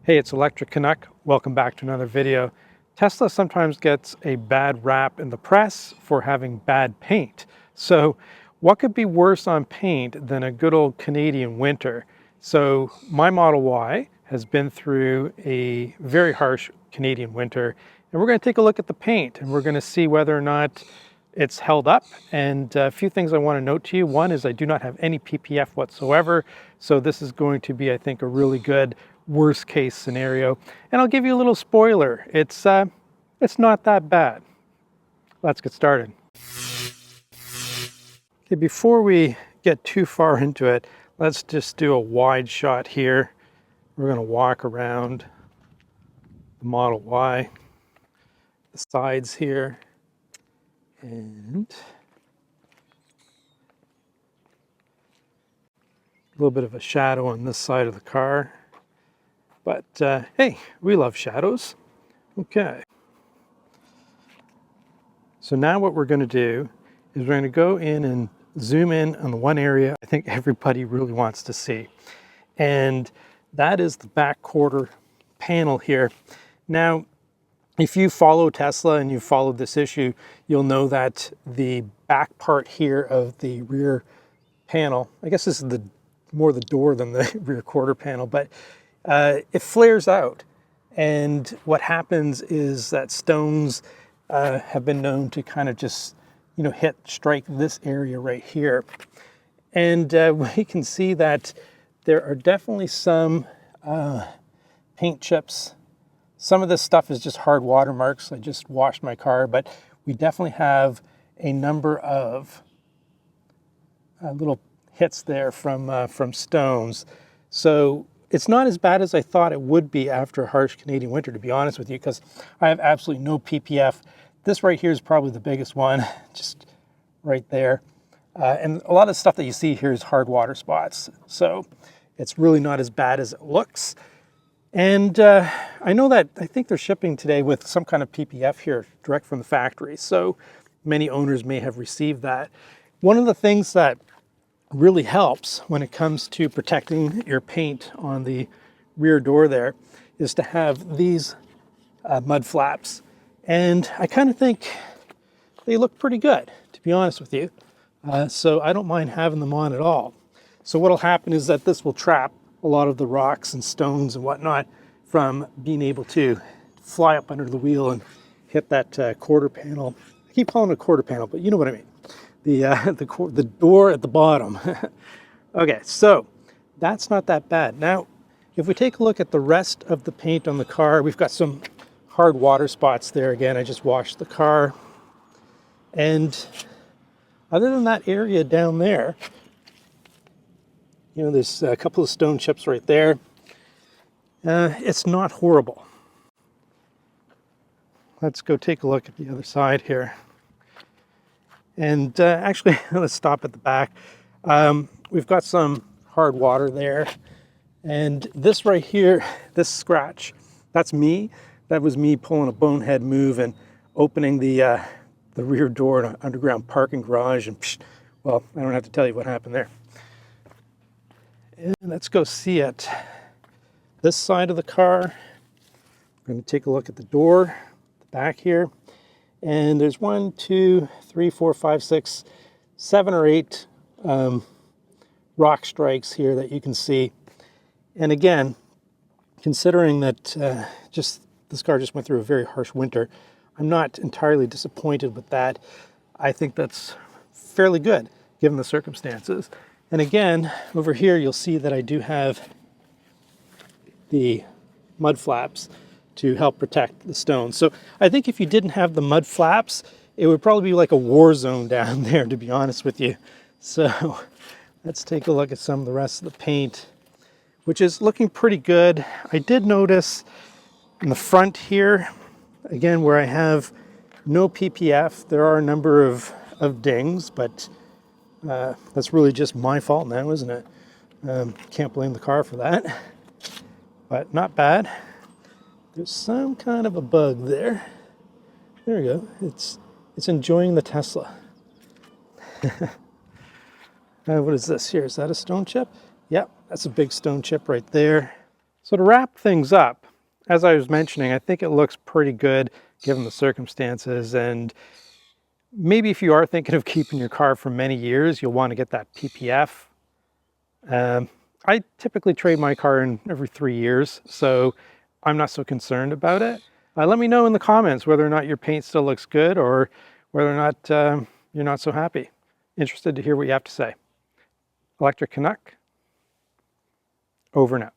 Hey, it's Electric Canuck. Welcome back to another video. Tesla sometimes gets a bad rap in the press for having bad paint. So what could be worse on paint than a good old Canadian winter? So my Model Y has been through a very harsh Canadian winter, and we're going to take a look at the paint and we're going to see whether or not it's held up. And a few things I want to note to you. One is I do not have any PPF whatsoever. So this is going to be, I think, a really good worst case scenario. And I'll give you a little spoiler. It's not that bad. Let's get started. Okay, before we get too far into it, let's just do a wide shot here. We're going to walk around the Model Y, the sides here, and a little bit of a shadow on this side of the car. But hey, we love shadows. Okay. So now what we're going to do is we're going to go in and zoom in on the one area I think everybody really wants to see. And that is the back quarter panel here. Now, if you follow Tesla and you followed this issue, you'll know that the back part here of the rear panel, I guess this is more the door than the rear quarter panel, but it flares out. And what happens is that stones have been known to kind of just, strike this area right here. And we can see that there are definitely some paint chips. Some of this stuff is just hard watermarks. I just washed my car, but we definitely have a number of little hits there from stones. So it's not as bad as I thought it would be after a harsh Canadian winter, to be honest with you, because I have absolutely no PPF. This right here is probably the biggest one, just right there. And a lot of the stuff that you see here is hard water spots. So it's really not as bad as it looks. And I know that I think they're shipping today with some kind of PPF here direct from the factory. So many owners may have received that. One of the things that really helps when it comes to protecting your paint on the rear door there is to have these mud flaps. And I kind of think they look pretty good, to be honest with you. So I don't mind having them on at all. So what'll happen is that this will trap a lot of the rocks and stones and whatnot from being able to fly up under the wheel and hit that quarter panel. I keep calling it a quarter panel, but you know what I mean. The door at the bottom. Okay, so that's not that bad. Now, if we take a look at the rest of the paint on the car, we've got some hard water spots there. Again, I just washed the car. And other than that area down there, there's a couple of stone chips right there. It's not horrible. Let's go take a look at the other side here. And actually, let's stop at the back. We've got some hard water there. And this right here, this scratch, that's me. That was me pulling a bonehead move and opening the rear door in an underground parking garage. And well, I don't have to tell you what happened there. And let's go see it. This side of the car, we're going to take a look at the door, the back here. And there's 1, 2, 3, 4, 5, 6, 7 or 8 rock strikes here that you can see. And again, considering that this car just went through a very harsh winter, I'm not entirely disappointed with that. I think that's fairly good given the circumstances. And again, over here, you'll see that I do have the mud flaps to help protect the stones. So I think if you didn't have the mud flaps, it would probably be like a war zone down there, to be honest with you. So let's take a look at some of the rest of the paint, which is looking pretty good. I did notice in the front here, again, where I have no PPF, there are a number of dings, but that's really just my fault now, isn't it? Can't blame the car for that, but not bad. There's some kind of a bug there. There we go. It's enjoying the Tesla. What is this here? Is that a stone chip? Yep, that's a big stone chip right there. So to wrap things up, as I was mentioning, I think it looks pretty good given the circumstances, and maybe if you are thinking of keeping your car for many years, you'll want to get that PPF. I typically trade my car in every 3 years, so I'm not so concerned about it. Let me know in the comments whether or not your paint still looks good or whether or not you're not so happy. Interested to hear what you have to say. Electric Canuck, over and out.